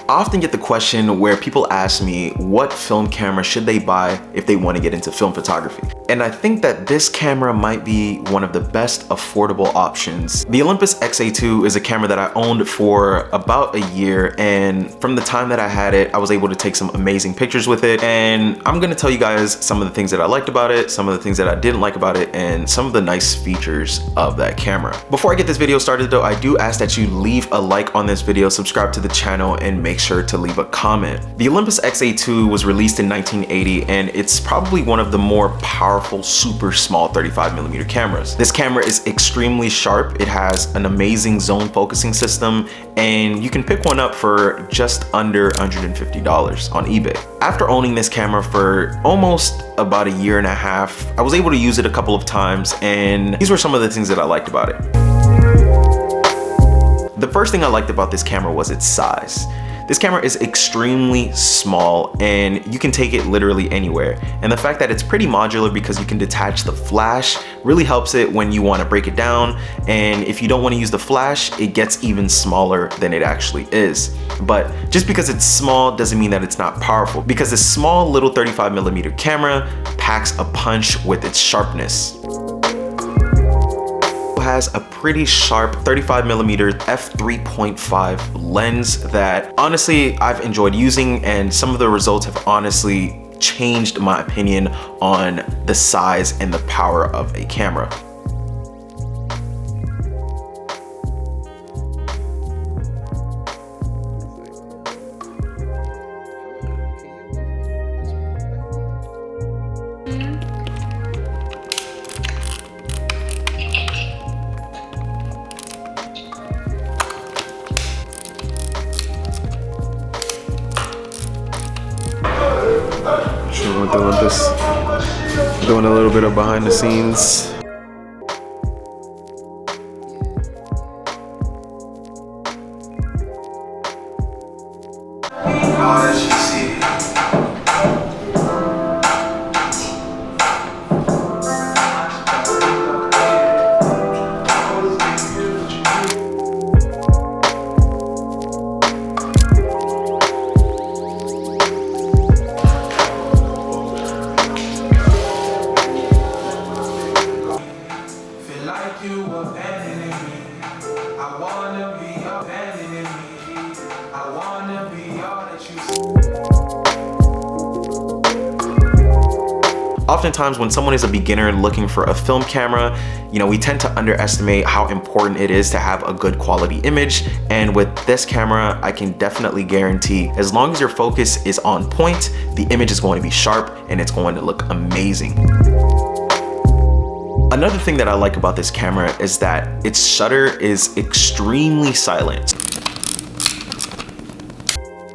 I often get the question where people ask me what film camera should they buy if they want to get into film photography. And I think that this camera might be one of the best affordable options. The Olympus XA2 is a camera that I owned for about a year, and from the time that I had it, I was able to take some amazing pictures with it. And I'm gonna tell you guys some of the things that I liked about it, some of the things that I didn't like about it, and some of the nice features of that camera. Before I get this video started though, I do ask that you leave a like on this video, subscribe to the channel, and make sure to leave a comment. The Olympus XA2 was released in 1980, and it's probably one of the more powerful, super small 35mm cameras. This camera is extremely sharp. It has an amazing zone focusing system, and you can pick one up for just under $150 on eBay. After owning this camera for almost about a year and a half, I was able to use it a couple of times, and these were some of the things that I liked about it. The first thing I liked about this camera was its size. This camera is extremely small, and you can take it literally anywhere. And the fact that it's pretty modular because you can detach the flash really helps it when you want to break it down. And if you don't want to use the flash, it gets even smaller than it actually is. But just because it's small doesn't mean that it's not powerful, because this small little 35mm camera packs a punch with its sharpness. Has a pretty sharp 35mm f3.5 lens that honestly I've enjoyed using, and some of the results have honestly changed my opinion on the size and the power of a camera. With the Olympus, doing a little bit of behind the scenes. Oftentimes when someone is a beginner looking for a film camera, we tend to underestimate how important it is to have a good quality image. And with this camera, I can definitely guarantee, as long as your focus is on point, the image is going to be sharp and it's going to look amazing. Another thing that I like about this camera is that its shutter is extremely silent.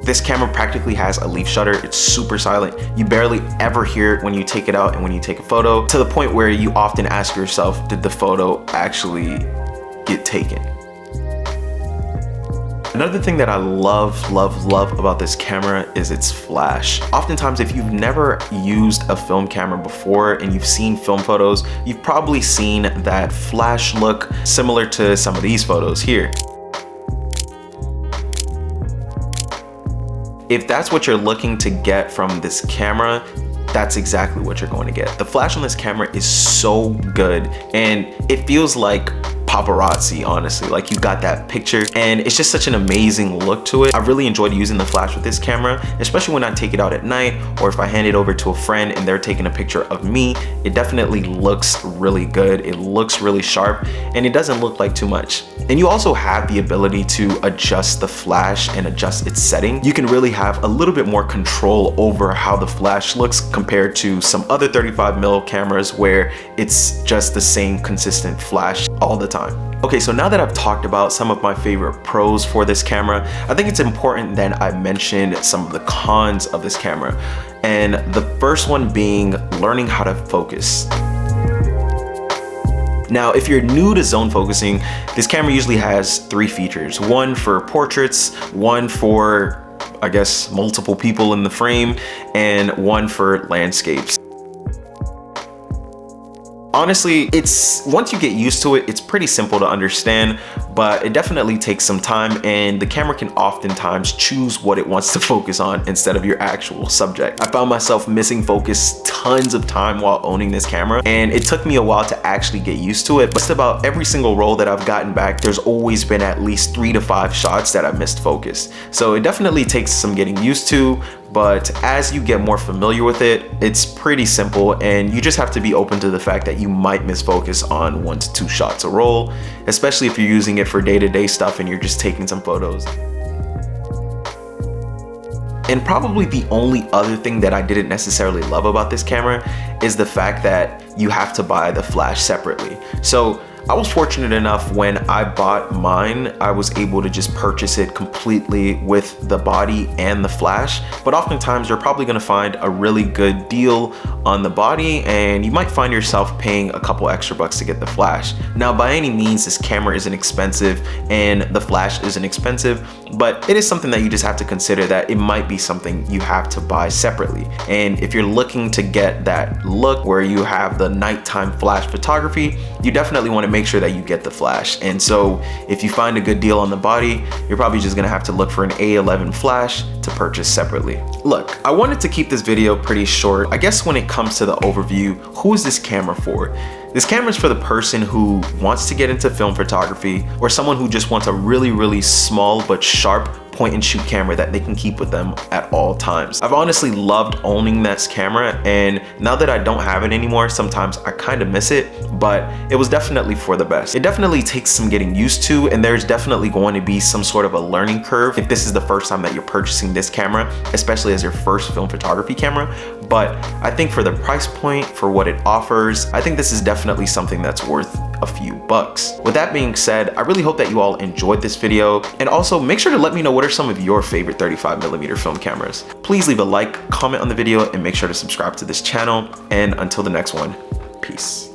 This camera practically has a leaf shutter. It's super silent. You barely ever hear it when you take it out and when you take a photo, to the point where you often ask yourself, did the photo actually get taken? Another thing that I love about this camera is its flash. Oftentimes, if you've never used a film camera before and you've seen film photos, you've probably seen that flash look similar to some of these photos here. If that's what you're looking to get from this camera, that's exactly what you're going to get. The flash on this camera is so good, and it feels like paparazzi, honestly. Like, you got that picture, and it's just such an amazing look to it. I really enjoyed using the flash with this camera, especially when I take it out at night, or if I hand it over to a friend and they're taking a picture of me. It definitely looks really good. It looks really sharp, and it doesn't look like too much. And you also have the ability to adjust the flash and adjust its setting. You can really have a little bit more control over how the flash looks compared to some other 35mm cameras where it's just the same consistent flash all the time. Okay, so now that I've talked about some of my favorite pros for this camera, I think it's important that I mention some of the cons of this camera. And the first one being learning how to focus. Now, if you're new to zone focusing, this camera usually has 3 features. One for portraits, one for, I guess, multiple people in the frame, and one for landscapes. Honestly, once you get used to it, it's pretty simple to understand, but it definitely takes some time, and the camera can oftentimes choose what it wants to focus on instead of your actual subject. I found myself missing focus tons of time while owning this camera, and it took me a while to actually get used to it. But just about every single roll that I've gotten back, there's always been at least 3 to 5 shots that I missed focus. So it definitely takes some getting used to, but as you get more familiar with it, it's pretty simple, and you just have to be open to the fact that you might miss focus on 1 to 2 shots a roll, especially if you're using it for day-to-day stuff and you're just taking some photos. And probably the only other thing that I didn't necessarily love about this camera is the fact that you have to buy the flash separately. So I was fortunate enough when I bought mine, I was able to just purchase it completely with the body and the flash. But oftentimes you're probably gonna find a really good deal on the body, and you might find yourself paying a couple extra bucks to get the flash. Now, by any means, this camera isn't expensive and the flash isn't expensive, but it is something that you just have to consider that it might be something you have to buy separately. And if you're looking to get that look where you have the nighttime flash photography, you definitely want to make sure that you get the flash. And so if you find a good deal on the body, you're probably just gonna have to look for an A11 flash to purchase separately. Look, I wanted to keep this video pretty short. I guess when it comes to the overview, who is this camera for? This camera is for the person who wants to get into film photography, or someone who just wants a really small but sharp point and shoot camera that they can keep with them at all times. I've honestly loved owning this camera, and now that I don't have it anymore, sometimes I kind of miss it, but it was definitely for the best. It definitely takes some getting used to, and there's definitely going to be some sort of a learning curve if this is the first time that you're purchasing this camera, especially as your first film photography camera. But I think for the price point, for what it offers, I think this is definitely something that's worth a few bucks. With that being said, I really hope that you all enjoyed this video, and also make sure to let me know what are some of your favorite 35mm film cameras. Please leave a like, comment on the video, and make sure to subscribe to this channel. And until the next one, peace.